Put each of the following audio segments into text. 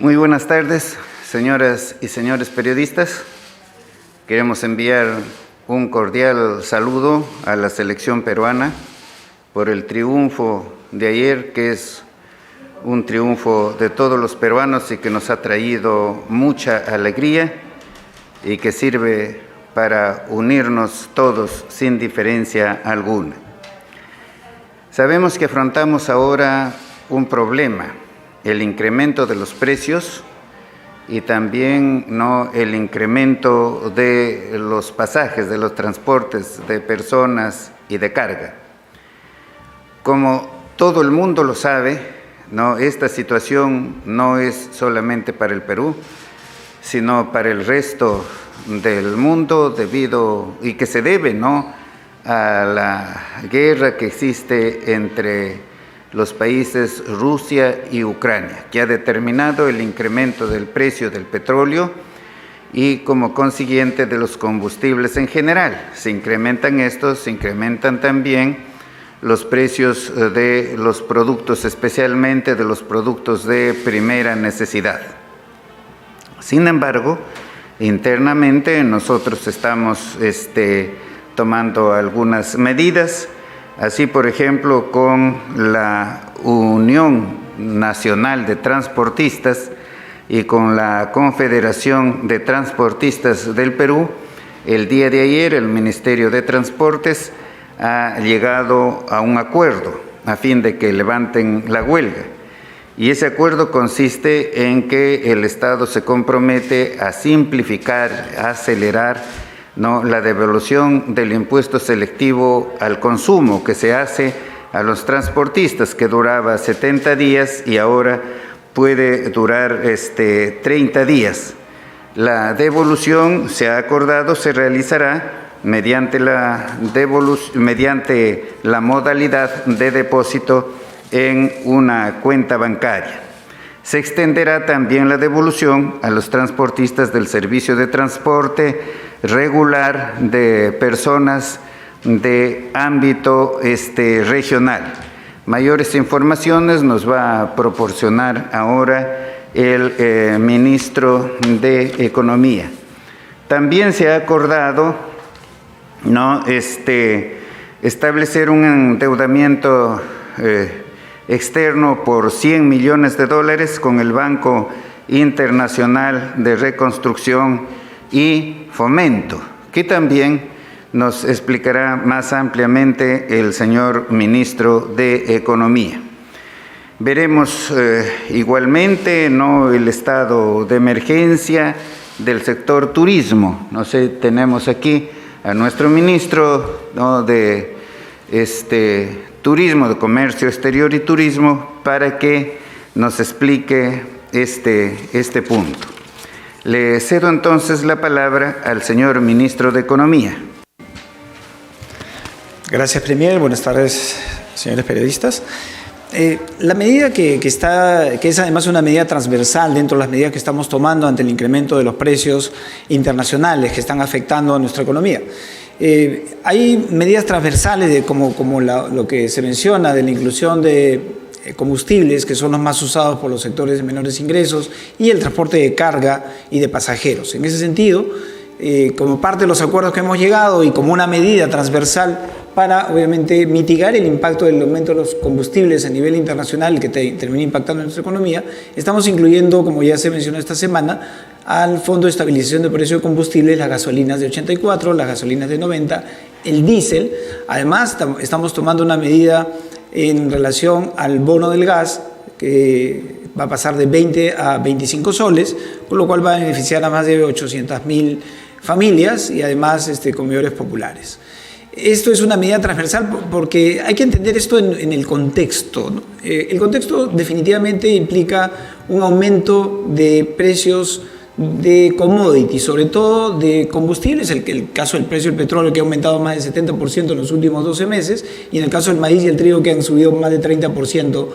Muy buenas tardes, señoras y señores periodistas. Queremos enviar un cordial saludo a la selección peruana por el triunfo de ayer, que es un triunfo de todos los peruanos y que nos ha traído mucha alegría y que sirve para unirnos todos sin diferencia alguna. Sabemos que afrontamos ahora un problema, el incremento de los precios y también el incremento de los pasajes, de los transportes de personas y de carga. Como todo el mundo lo sabe, esta situación no es solamente para el Perú, sino para el resto del mundo y que se debe a la guerra que existe entre los países Rusia y Ucrania, que ha determinado el incremento del precio del petróleo y como consiguiente de los combustibles en general. Se incrementan estos, se incrementan también los precios de los productos, especialmente de los productos de primera necesidad. Sin embargo, internamente nosotros estamos tomando algunas medidas. Así, por ejemplo, con la Unión Nacional de Transportistas y con la Confederación de Transportistas del Perú, el día de ayer el Ministerio de Transportes ha llegado a un acuerdo a fin de que levanten la huelga. Y ese acuerdo consiste en que el Estado se compromete a simplificar, a acelerar la devolución del impuesto selectivo al consumo que se hace a los transportistas, que duraba 70 días y ahora puede durar 30 días. La devolución, se ha acordado, se realizará mediante la modalidad de depósito en una cuenta bancaria. Se extenderá también la devolución a los transportistas del servicio de transporte regular de personas de ámbito regional. Mayores informaciones nos va a proporcionar ahora el ministro de Economía. También se ha acordado establecer un endeudamiento externo por $100 millones con el Banco Internacional de Reconstrucción y Fomento, que también nos explicará más ampliamente el señor ministro de Economía. Veremos igualmente el estado de emergencia del sector turismo. Tenemos aquí a nuestro ministro de Turismo, de Comercio Exterior y Turismo, para que nos explique este punto. Le cedo entonces la palabra al señor ministro de Economía. Gracias, Premier. Buenas tardes, señores periodistas. La medida que es además una medida transversal dentro de las medidas que estamos tomando ante el incremento de los precios internacionales que están afectando a nuestra economía. Hay medidas transversales como lo que se menciona de la inclusión de combustibles, que son los más usados por los sectores de menores ingresos, y el transporte de carga y de pasajeros. En ese sentido, como parte de los acuerdos que hemos llegado y como una medida transversal para, obviamente, mitigar el impacto del aumento de los combustibles a nivel internacional que termina impactando en nuestra economía, estamos incluyendo, como ya se mencionó esta semana, al Fondo de Estabilización de Precios de Combustibles, las gasolinas de 84, las gasolinas de 90, el diésel. Además, estamos tomando una medida en relación al bono del gas, que va a pasar de 20 a 25 soles, con lo cual va a beneficiar a más de 800.000 familias y además comedores populares. Esto es una medida transversal porque hay que entender esto en el contexto, El contexto definitivamente implica un aumento de precios de commodities, sobre todo de combustibles, el caso del precio del petróleo, que ha aumentado más del 70% en los últimos 12 meses, y en el caso del maíz y el trigo, que han subido más de 30%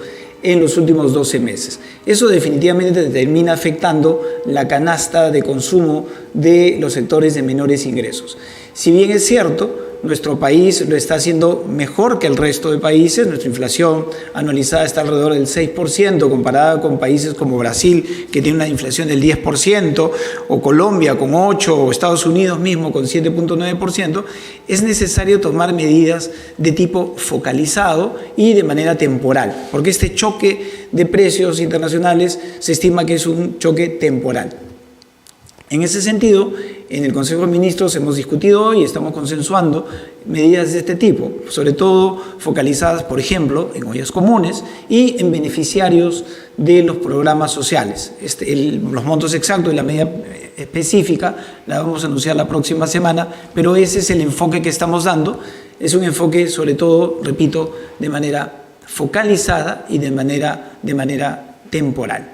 en los últimos 12 meses. Eso definitivamente termina afectando la canasta de consumo de los sectores de menores ingresos. Si bien es cierto, nuestro país lo está haciendo mejor que el resto de países. Nuestra inflación anualizada está alrededor del 6%, comparada con países como Brasil, que tiene una inflación del 10%, o Colombia con 8%, o Estados Unidos mismo con 7.9%. Es necesario tomar medidas de tipo focalizado y de manera temporal, porque este choque de precios internacionales se estima que es un choque temporal. En ese sentido, en el Consejo de Ministros hemos discutido hoy y estamos consensuando medidas de este tipo, sobre todo focalizadas, por ejemplo, en ollas comunes y en beneficiarios de los programas sociales. Los montos exactos y la medida específica la vamos a anunciar la próxima semana, pero ese es el enfoque que estamos dando. Es un enfoque, sobre todo, repito, de manera focalizada y de manera temporal.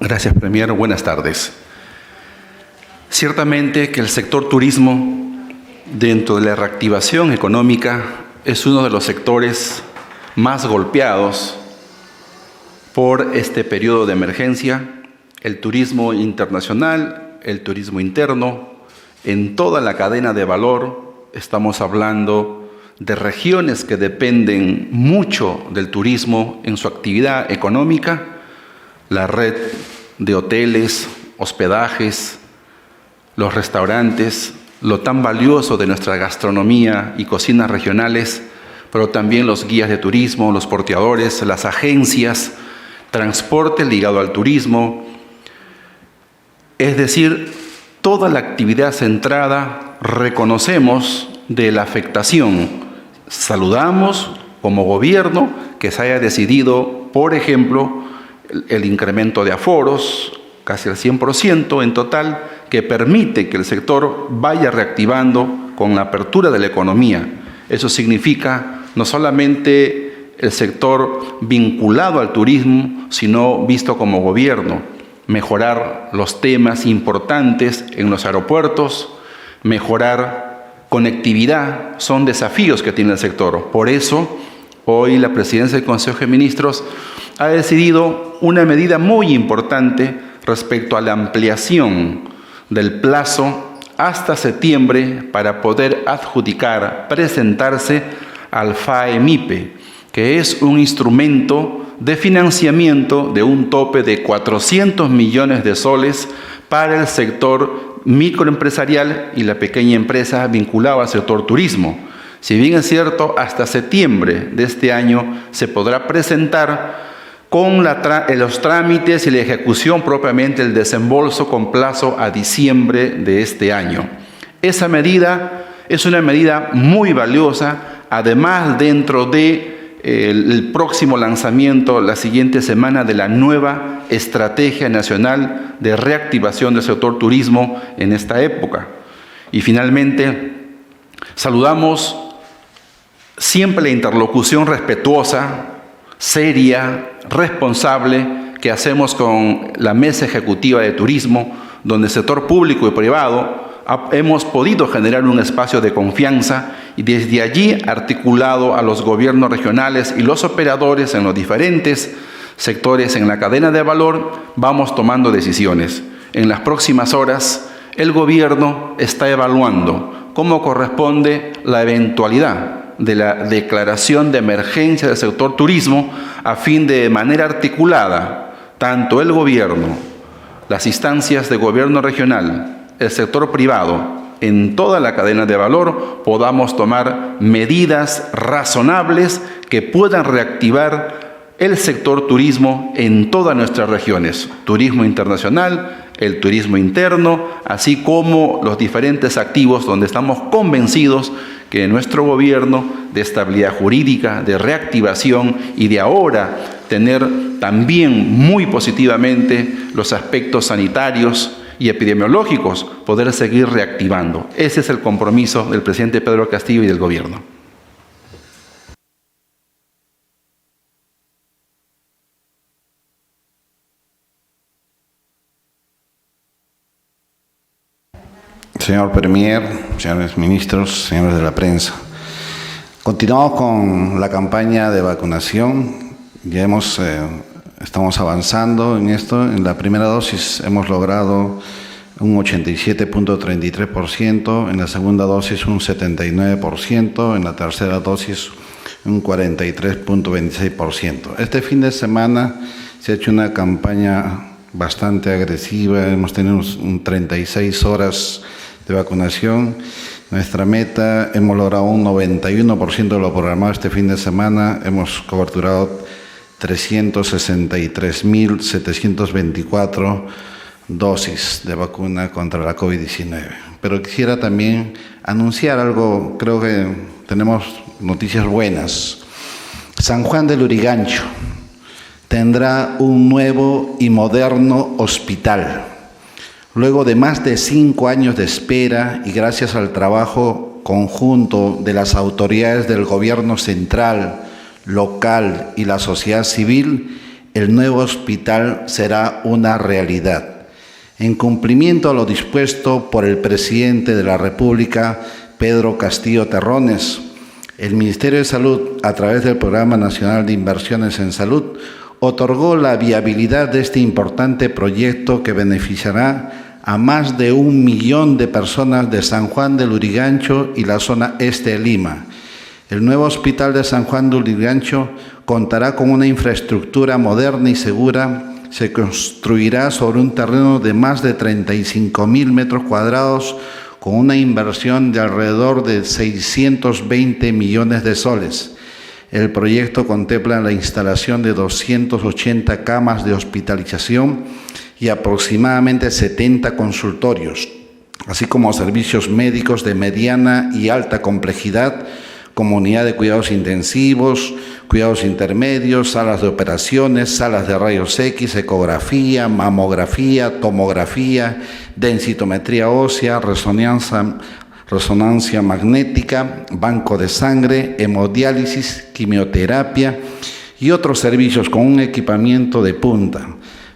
Gracias, Premier. Buenas tardes. Ciertamente que el sector turismo, dentro de la reactivación económica, es uno de los sectores más golpeados por este periodo de emergencia. El turismo internacional, el turismo interno, en toda la cadena de valor, estamos hablando de regiones que dependen mucho del turismo en su actividad económica. La red de hoteles, hospedajes, los restaurantes, lo tan valioso de nuestra gastronomía y cocinas regionales, pero también los guías de turismo, los porteadores, las agencias, transporte ligado al turismo, es decir, toda la actividad centrada, reconocemos de la afectación. Saludamos como gobierno que se haya decidido, por ejemplo, el incremento de aforos, casi al 100% en total, que permite que el sector vaya reactivando con la apertura de la economía. Eso significa no solamente el sector vinculado al turismo, sino visto como gobierno, mejorar los temas importantes en los aeropuertos, mejorar conectividad, son desafíos que tiene el sector. Por eso, hoy la Presidencia del Consejo de Ministros ha decidido una medida muy importante respecto a la ampliación del plazo hasta septiembre para poder adjudicar, presentarse al FAE-MIPE, que es un instrumento de financiamiento de un tope de 400 millones de soles para el sector microempresarial y la pequeña empresa vinculada al sector turismo. Si bien es cierto, hasta septiembre de este año se podrá presentar con los trámites y la ejecución propiamente el desembolso con plazo a diciembre de este año. Esa medida es una medida muy valiosa, además dentro de el próximo lanzamiento la siguiente semana de la nueva Estrategia Nacional de Reactivación del Sector Turismo en esta época. Y finalmente, saludamos siempre la interlocución respetuosa, seria, responsable que hacemos con la Mesa Ejecutiva de Turismo, donde el sector público y privado hemos podido generar un espacio de confianza y desde allí articulado a los gobiernos regionales y los operadores en los diferentes sectores en la cadena de valor, vamos tomando decisiones. En las próximas horas, el gobierno está evaluando cómo corresponde la eventualidad de la declaración de emergencia del sector turismo a fin de manera articulada, tanto el gobierno, las instancias de gobierno regional, el sector privado, en toda la cadena de valor, podamos tomar medidas razonables que puedan reactivar el sector turismo en todas nuestras regiones, turismo internacional, el turismo interno, así como los diferentes activos donde estamos convencidos que nuestro gobierno de estabilidad jurídica, de reactivación y de ahora tener también muy positivamente los aspectos sanitarios y epidemiológicos, poder seguir reactivando. Ese es el compromiso del presidente Pedro Castillo y del gobierno. Señor Premier, señores ministros, señores de la prensa, continuamos con la campaña de vacunación. Ya hemos Estamos avanzando en esto. En la primera dosis hemos logrado un 87.33%, en la segunda dosis un 79%, en la tercera dosis un 43.26%. Este fin de semana se ha hecho una campaña bastante agresiva, hemos tenido 36 horas de vacunación. Nuestra meta, hemos logrado un 91% de lo programado este fin de semana, hemos coberturado 363.724 dosis de vacuna contra la COVID-19. Pero quisiera también anunciar algo, creo que tenemos noticias buenas. San Juan del Lurigancho tendrá un nuevo y moderno hospital. Luego de más de 5 años de espera y gracias al trabajo conjunto de las autoridades del gobierno central, local y la sociedad civil, el nuevo hospital será una realidad. En cumplimiento a lo dispuesto por el presidente de la República, Pedro Castillo Terrones, el Ministerio de Salud, a través del Programa Nacional de Inversiones en Salud, otorgó la viabilidad de este importante proyecto que beneficiará a más de 1 millón de personas de San Juan del Lurigancho y la zona este de Lima. El nuevo hospital de San Juan del Lurigancho contará con una infraestructura moderna y segura. Se construirá sobre un terreno de más de 35.000 metros cuadrados con una inversión de alrededor de 620 millones de soles. El proyecto contempla la instalación de 280 camas de hospitalización y aproximadamente 70 consultorios, así como servicios médicos de mediana y alta complejidad, como unidad de cuidados intensivos, cuidados intermedios, salas de operaciones, salas de rayos X, ecografía, mamografía, tomografía, densitometría ósea, resonancia magnética, banco de sangre, hemodiálisis, quimioterapia y otros servicios con un equipamiento de punta.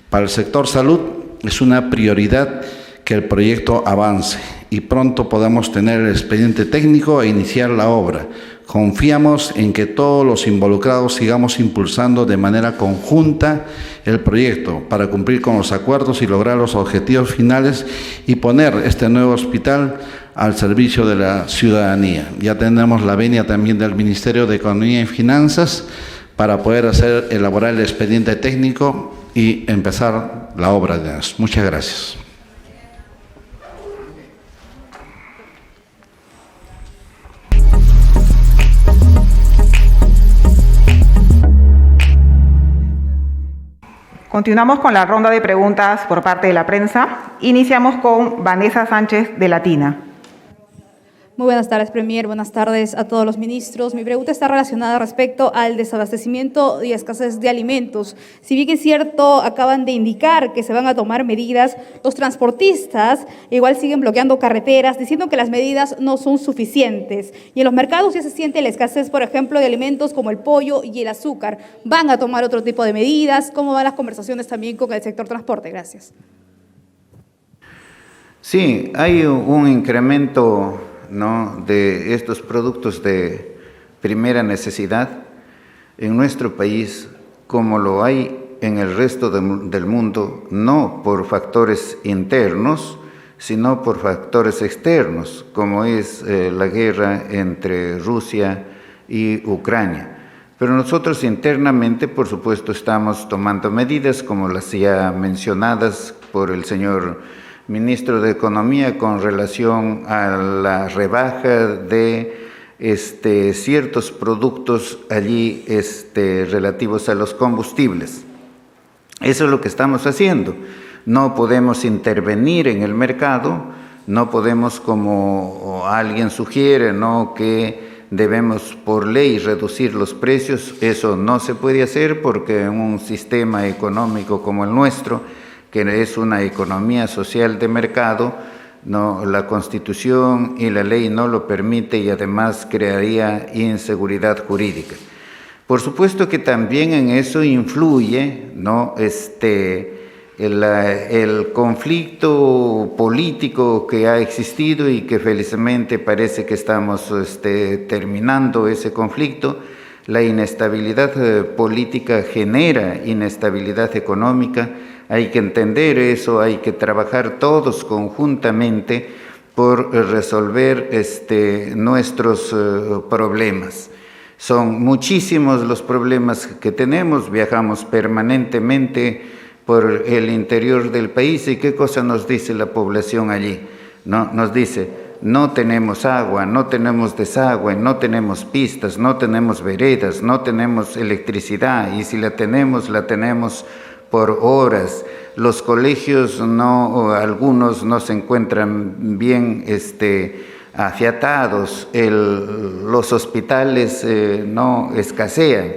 Para el sector salud es una prioridad que el proyecto avance y pronto podamos tener el expediente técnico e iniciar la obra. Confiamos en que todos los involucrados sigamos impulsando de manera conjunta el proyecto para cumplir con los acuerdos y lograr los objetivos finales y poner este nuevo hospital al servicio de la ciudadanía. Ya tenemos la venia también del Ministerio de Economía y Finanzas para poder elaborar el expediente técnico y empezar la obra de NAS. Muchas gracias. Continuamos con la ronda de preguntas por parte de la prensa. Iniciamos con Vanessa Sánchez de Latina. Muy buenas tardes, Premier. Buenas tardes a todos los ministros. Mi pregunta está relacionada respecto al desabastecimiento y escasez de alimentos. Si bien es cierto, acaban de indicar que se van a tomar medidas, los transportistas igual siguen bloqueando carreteras, diciendo que las medidas no son suficientes. Y en los mercados ya se siente la escasez, por ejemplo, de alimentos como el pollo y el azúcar. ¿Van a tomar otro tipo de medidas? ¿Cómo van las conversaciones también con el sector transporte? Gracias. Sí, hay un incremento, ¿no?, de estos productos de primera necesidad en nuestro país, como lo hay en el resto del mundo, no por factores internos, sino por factores externos, como es la guerra entre Rusia y Ucrania. Pero nosotros internamente, por supuesto, estamos tomando medidas como las ya mencionadas por el señor ministro de Economía con relación a la rebaja de ciertos productos allí relativos a los combustibles. Eso es lo que estamos haciendo. No podemos intervenir en el mercado, no podemos, como alguien sugiere, ¿no?, que debemos por ley reducir los precios. Eso no se puede hacer porque en un sistema económico como el nuestro, que es una economía social de mercado, no, la Constitución y la ley no lo permite y además crearía inseguridad jurídica. Por supuesto que también en eso influye, ¿no?, el conflicto político que ha existido y que felizmente parece que estamos terminando ese conflicto La inestabilidad política genera inestabilidad económica. Hay que entender eso, hay que trabajar todos conjuntamente por resolver nuestros problemas. Son muchísimos los problemas que tenemos, viajamos permanentemente por el interior del país. ¿Y qué cosa nos dice la población allí? ¿No? Nos dice, no tenemos agua, no tenemos desagüe, no tenemos pistas, no tenemos veredas, no tenemos electricidad, y si la tenemos por horas. Los colegios, algunos no se encuentran bien afiatados, los hospitales no escasean,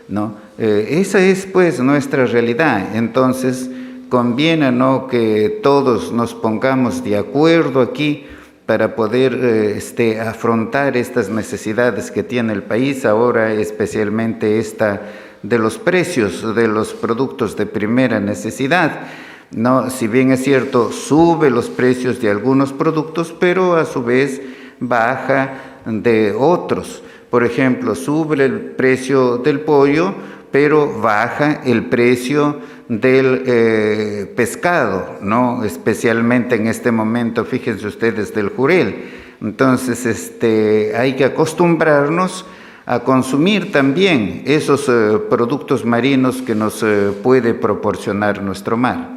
¿no? Esa es pues nuestra realidad. Entonces conviene, ¿no?, que todos nos pongamos de acuerdo aquí para poder afrontar estas necesidades que tiene el país, ahora especialmente esta de los precios de los productos de primera necesidad. No, si bien es cierto, sube los precios de algunos productos, pero a su vez baja de otros. Por ejemplo, sube el precio del pollo, pero baja el precio del pescado, ¿no? Especialmente en este momento, fíjense ustedes, del jurel. Entonces, hay que acostumbrarnos a consumir también esos productos marinos que nos puede proporcionar nuestro mar.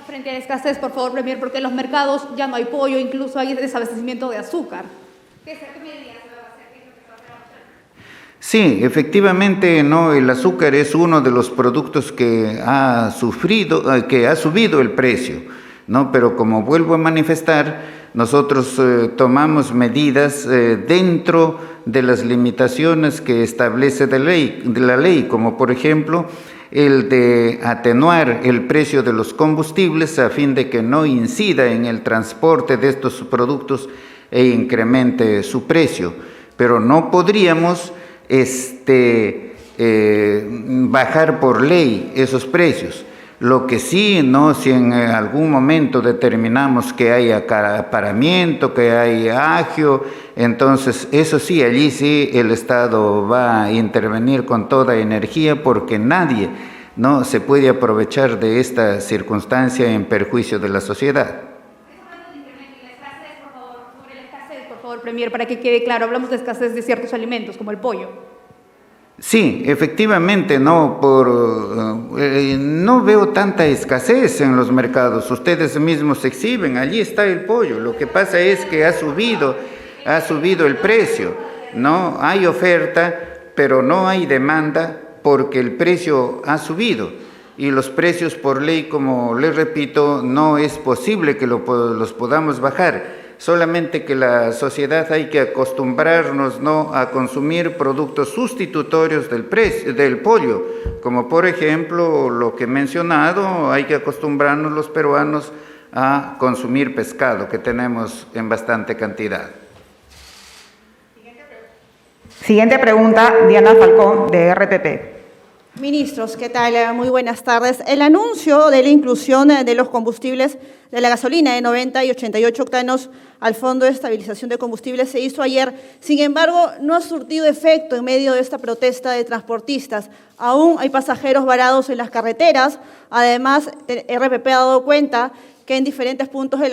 Frente a la escasez, por favor, Premier, porque en los mercados ya no hay pollo, incluso hay desabastecimiento de azúcar. ¿Qué medidas se va a hacer? ¿Qué es lo que se va a hacer? Sí, efectivamente, no, el azúcar es uno de los productos que ha subido el precio, ¿no? Pero como vuelvo a manifestar, nosotros tomamos medidas dentro de las limitaciones que establece la ley, como por ejemplo el de atenuar el precio de los combustibles a fin de que no incida en el transporte de estos productos e incremente su precio. Pero no podríamos bajar por ley esos precios. Lo que sí, ¿no?, si en algún momento determinamos que hay acaparamiento, que hay agio, entonces eso sí, allí sí el Estado va a intervenir con toda energía, porque nadie, ¿no?, se puede aprovechar de esta circunstancia en perjuicio de la sociedad. Sobre la escasez, por favor, Premier, para que quede claro, hablamos de escasez de ciertos alimentos, como el pollo. Sí, efectivamente, no veo tanta escasez en los mercados. Ustedes mismos se exhiben, allí está el pollo. Lo que pasa es que ha subido el precio. No hay oferta, pero no hay demanda porque el precio ha subido. Y los precios por ley, como les repito, no es posible que los podamos bajar. Solamente que la sociedad hay que acostumbrarnos, ¿no?, a consumir productos sustitutorios del pollo, como por ejemplo lo que he mencionado, hay que acostumbrarnos los peruanos a consumir pescado, que tenemos en bastante cantidad. Siguiente pregunta, Diana Falcón, de RPP. Ministros, ¿qué tal? Muy buenas tardes. El anuncio de la inclusión de los combustibles de la gasolina de 90 y 88 octanos al Fondo de Estabilización de Combustibles se hizo ayer. Sin embargo, no ha surtido efecto en medio de esta protesta de transportistas. Aún hay pasajeros varados en las carreteras. Además, RPP ha dado cuenta que en diferentes puntos de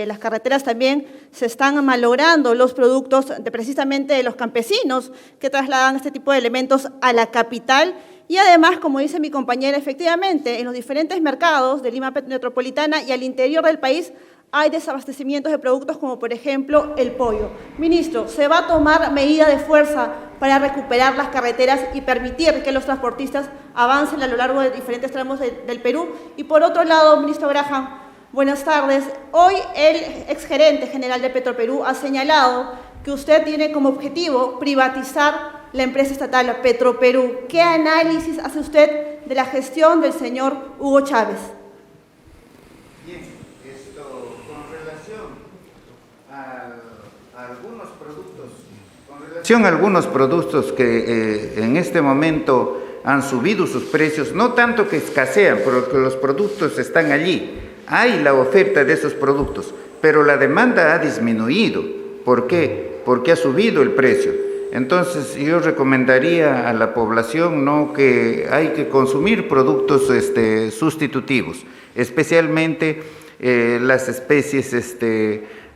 las carreteras también se están malogrando los productos precisamente de los campesinos que trasladan este tipo de elementos a la capital. Y además, como dice mi compañera, efectivamente, en los diferentes mercados de Lima Metropolitana y al interior del país hay desabastecimientos de productos como, por ejemplo, el pollo. Ministro, ¿se va a tomar medida de fuerza para recuperar las carreteras y permitir que los transportistas avancen a lo largo de diferentes tramos del Perú? Y por otro lado, ministro Graham, buenas tardes. Hoy el exgerente general de Petroperú ha señalado que usted tiene como objetivo privatizar la empresa estatal Petroperú. ¿Qué análisis hace usted de la gestión del señor Hugo Chávez? Bien, con relación a algunos productos que en este momento han subido sus precios, no tanto que escasean, porque los productos están allí, hay la oferta de esos productos, pero la demanda ha disminuido. ¿Por qué? porque ha subido el precio. Entonces yo recomendaría a la población, ¿no?, que hay que consumir productos sustitutivos, especialmente las especies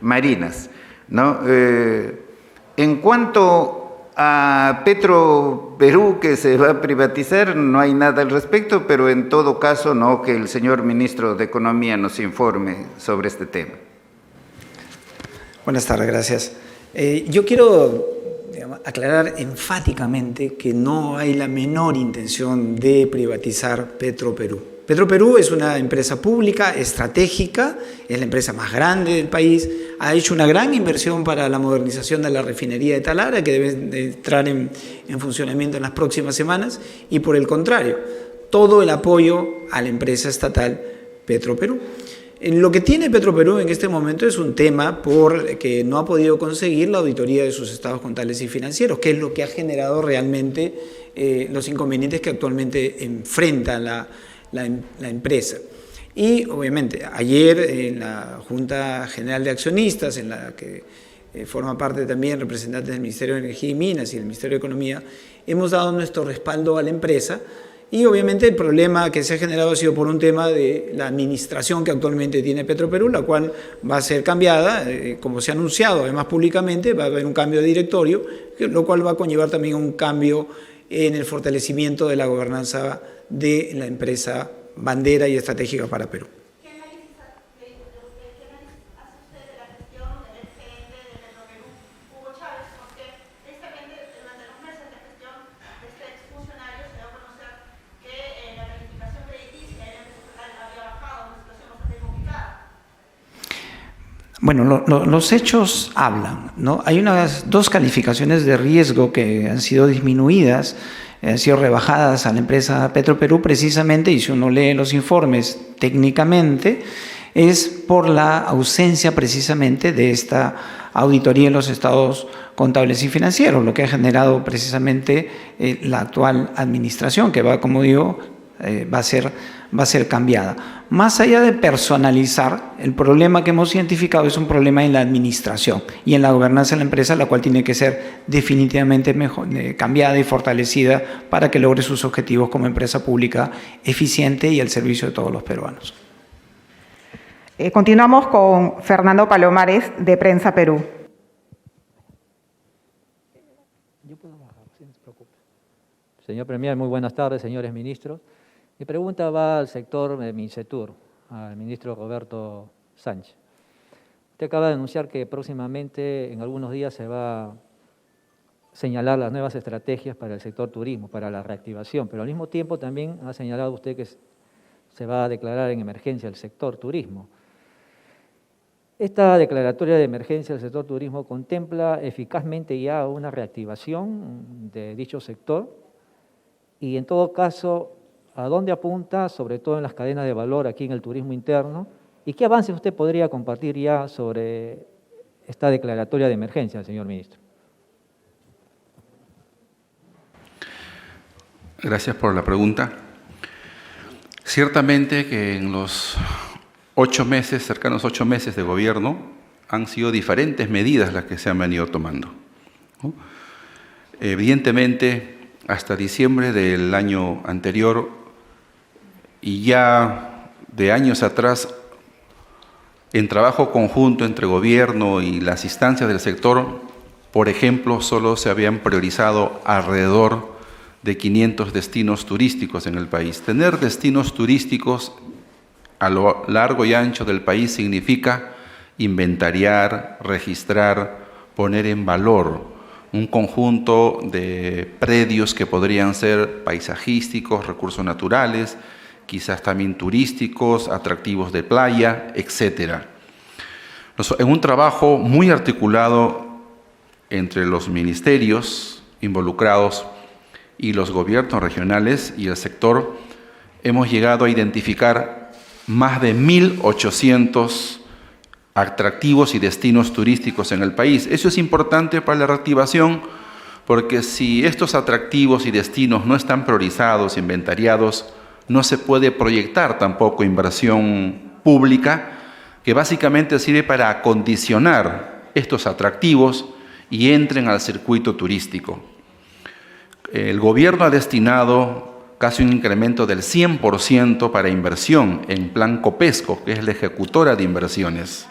marinas, ¿no? En cuanto a Petroperú, que se va a privatizar, no hay nada al respecto, pero en todo caso, no, que el señor ministro de Economía nos informe sobre este tema. Buenas tardes, gracias. Yo quiero aclarar enfáticamente que no hay la menor intención de privatizar Petroperú. Petroperú es una empresa pública, estratégica, es la empresa más grande del país, ha hecho una gran inversión para la modernización de la refinería de Talara, que debe de entrar en funcionamiento en las próximas semanas, y por el contrario, todo el apoyo a la empresa estatal Petroperú. Lo que tiene Petroperú en este momento es un tema porque no ha podido conseguir la auditoría de sus estados contables y financieros, que es lo que ha generado realmente los inconvenientes que actualmente enfrenta la empresa. Y obviamente ayer en la Junta General de Accionistas, en la que forma parte también representantes del Ministerio de Energía y Minas y del Ministerio de Economía, hemos dado nuestro respaldo a la empresa. Y obviamente el problema que se ha generado ha sido por un tema de la administración que actualmente tiene Petroperú, la cual va a ser cambiada, como se ha anunciado además públicamente, va a haber un cambio de directorio, lo cual va a conllevar también un cambio en el fortalecimiento de la gobernanza de la empresa bandera y estratégica para Perú. ¿Qué análisis hace usted de la gestión del gerente de Petroperú, Hugo Chávez? Porque precisamente durante los meses de gestión de este exfuncionario se dio a conocer que la calificación crediticia había bajado en una situación bastante complicada. Bueno, los hechos hablan, ¿no? Hay dos calificaciones de riesgo que han sido disminuidas, han sido rebajadas a la empresa Petroperú precisamente, y si uno lee los informes técnicamente, es por la ausencia precisamente de esta auditoría en los estados contables y financieros, lo que ha generado precisamente la actual administración, que va, como digo, va a ser cambiada. Más allá de personalizar, el problema que hemos identificado es un problema en la administración y en la gobernanza de la empresa, la cual tiene que ser definitivamente cambiada y fortalecida para que logre sus objetivos como empresa pública eficiente y al servicio de todos los peruanos. Continuamos con Fernando Palomares, de Prensa Perú. Señor Premier, muy buenas tardes, señores ministros. Mi pregunta va al sector de Mincetur, al ministro Roberto Sánchez. Usted acaba de anunciar que próximamente, en algunos días, se va a señalar las nuevas estrategias para el sector turismo, para la reactivación, pero al mismo tiempo también ha señalado usted que se va a declarar en emergencia el sector turismo. Esta declaratoria de emergencia del sector turismo contempla eficazmente ya una reactivación de dicho sector y, en todo caso, ¿a dónde apunta, sobre todo en las cadenas de valor aquí en el turismo interno? ¿Y qué avances usted podría compartir ya sobre esta declaratoria de emergencia, señor ministro? Gracias por la pregunta. Ciertamente que en los 8 meses, cercanos 8 meses de gobierno, han sido diferentes medidas las que se han venido tomando, ¿no? Evidentemente, hasta diciembre del año anterior y ya de años atrás, en trabajo conjunto entre gobierno y las instancias del sector, por ejemplo, solo se habían priorizado alrededor de 500 destinos turísticos en el país. Tener destinos turísticos a lo largo y ancho del país significa inventariar, registrar, poner en valor un conjunto de predios que podrían ser paisajísticos, recursos naturales, quizás también turísticos, atractivos de playa, etc. En un trabajo muy articulado entre los ministerios involucrados y los gobiernos regionales y el sector, hemos llegado a identificar más de 1.800 atractivos y destinos turísticos en el país. Eso es importante para la reactivación, porque si estos atractivos y destinos no están priorizados, inventariados, no se puede proyectar tampoco inversión pública, que básicamente sirve para acondicionar estos atractivos y entren al circuito turístico. El gobierno ha destinado casi un incremento del 100% para inversión en Plan Copesco, que es la ejecutora de inversiones.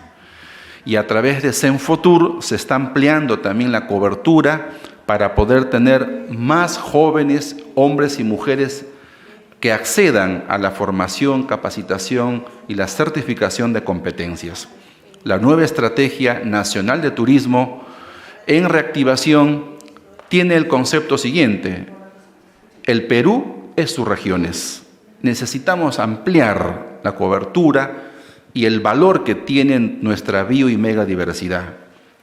Y a través de Senfotur se está ampliando también la cobertura para poder tener más jóvenes, hombres y mujeres, que accedan a la formación, capacitación y la certificación de competencias. La nueva Estrategia Nacional de Turismo en reactivación tiene el concepto siguiente: el Perú es sus regiones. Necesitamos ampliar la cobertura y el valor que tiene nuestra bio y megadiversidad.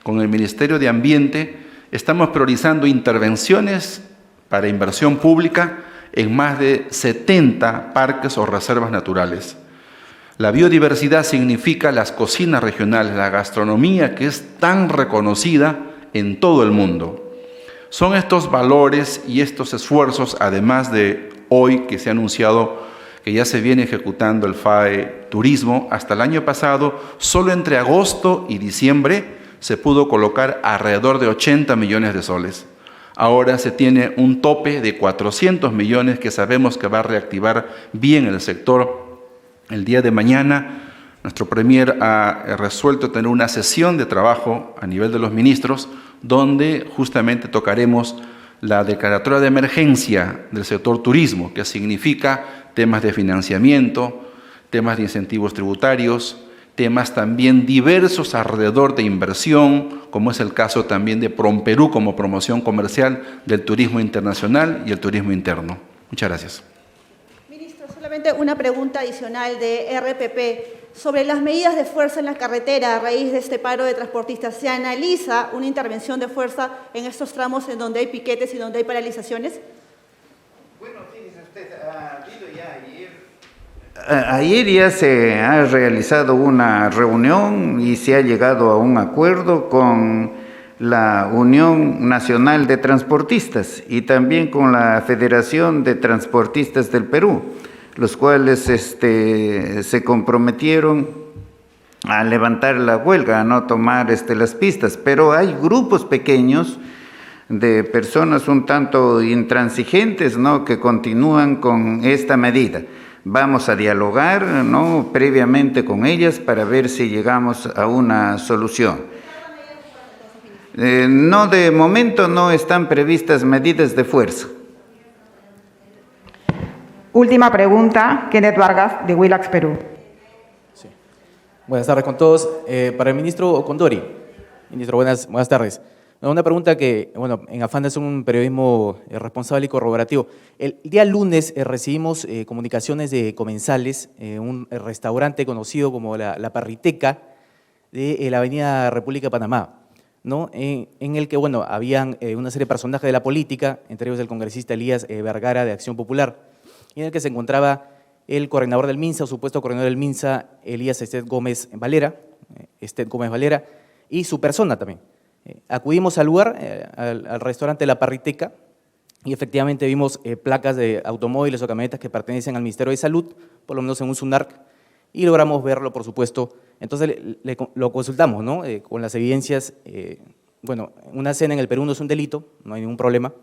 Con el Ministerio de Ambiente estamos priorizando intervenciones para inversión pública en más de 70 parques o reservas naturales. La biodiversidad significa las cocinas regionales, la gastronomía que es tan reconocida en todo el mundo. Son estos valores y estos esfuerzos, además de hoy que se ha anunciado que ya se viene ejecutando el FAE Turismo. Hasta el año pasado, solo entre agosto y diciembre, se pudo colocar alrededor de 80 millones de soles. Ahora se tiene un tope de 400 millones que sabemos que va a reactivar bien el sector. El día de mañana, nuestro Premier ha resuelto tener una sesión de trabajo a nivel de los ministros, donde justamente tocaremos la declaratoria de emergencia del sector turismo, que significa temas de financiamiento, temas de incentivos tributarios, temas también diversos alrededor de inversión, como es el caso también de PromPerú como promoción comercial del turismo internacional y el turismo interno. Muchas gracias. Ministro, solamente una pregunta adicional de RPP. Sobre las medidas de fuerza en la carretera a raíz de este paro de transportistas, ¿se analiza una intervención de fuerza en estos tramos en donde hay piquetes y donde hay paralizaciones? Bueno, fíjese usted, ayer ya se ha realizado una reunión y se ha llegado a un acuerdo con la Unión Nacional de Transportistas y también con la Federación de Transportistas del Perú, los cuales se comprometieron a levantar la huelga, a no tomar las pistas, pero hay grupos pequeños de personas un tanto intransigentes, ¿no?, que continúan con esta medida. Vamos a dialogar, ¿no?, previamente con ellas para ver si llegamos a una solución. No, de momento no están previstas medidas de fuerza. Última pregunta, Kenneth Vargas, de Willax, Perú. Sí. Buenas tardes con todos. Para el ministro Condori. Ministro, buenas tardes. Una pregunta que, bueno, en afán de hacer un periodismo responsable y corroborativo. El día lunes recibimos comunicaciones de comensales, un restaurante conocido como la Parriteca de la Avenida República de Panamá, ¿no? En el que, bueno, habían una serie de personajes de la política, entre ellos el congresista Elías Vergara de Acción Popular, y en el que se encontraba el coordinador del MINSA, o supuesto coordinador del MINSA, Elías Estet Gómez Valera, y su persona también. Acudimos al lugar, al restaurante La Parriteca, y efectivamente vimos placas de automóviles o camionetas que pertenecen al Ministerio de Salud, por lo menos en un SUNARC, y logramos verlo, por supuesto. Entonces lo consultamos, ¿no?, con las evidencias. Bueno, una cena en el Perú no es un delito, no hay ningún problema,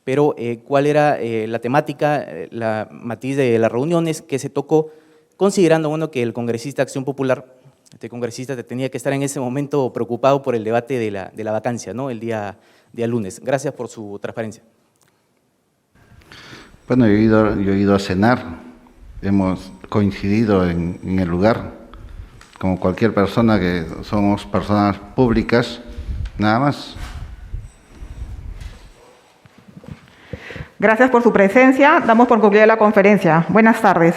pero cuál era la temática, la matiz de las reuniones que se tocó, considerando, bueno, que el congresista Acción Popular, este congresista tenía que estar en ese momento preocupado por el debate de la vacancia, ¿no?, el día lunes. Gracias por su transparencia. Bueno, yo he ido a cenar, hemos coincidido en el lugar, como cualquier persona que somos personas públicas, nada más. Gracias por su presencia. Damos por concluida la conferencia. Buenas tardes.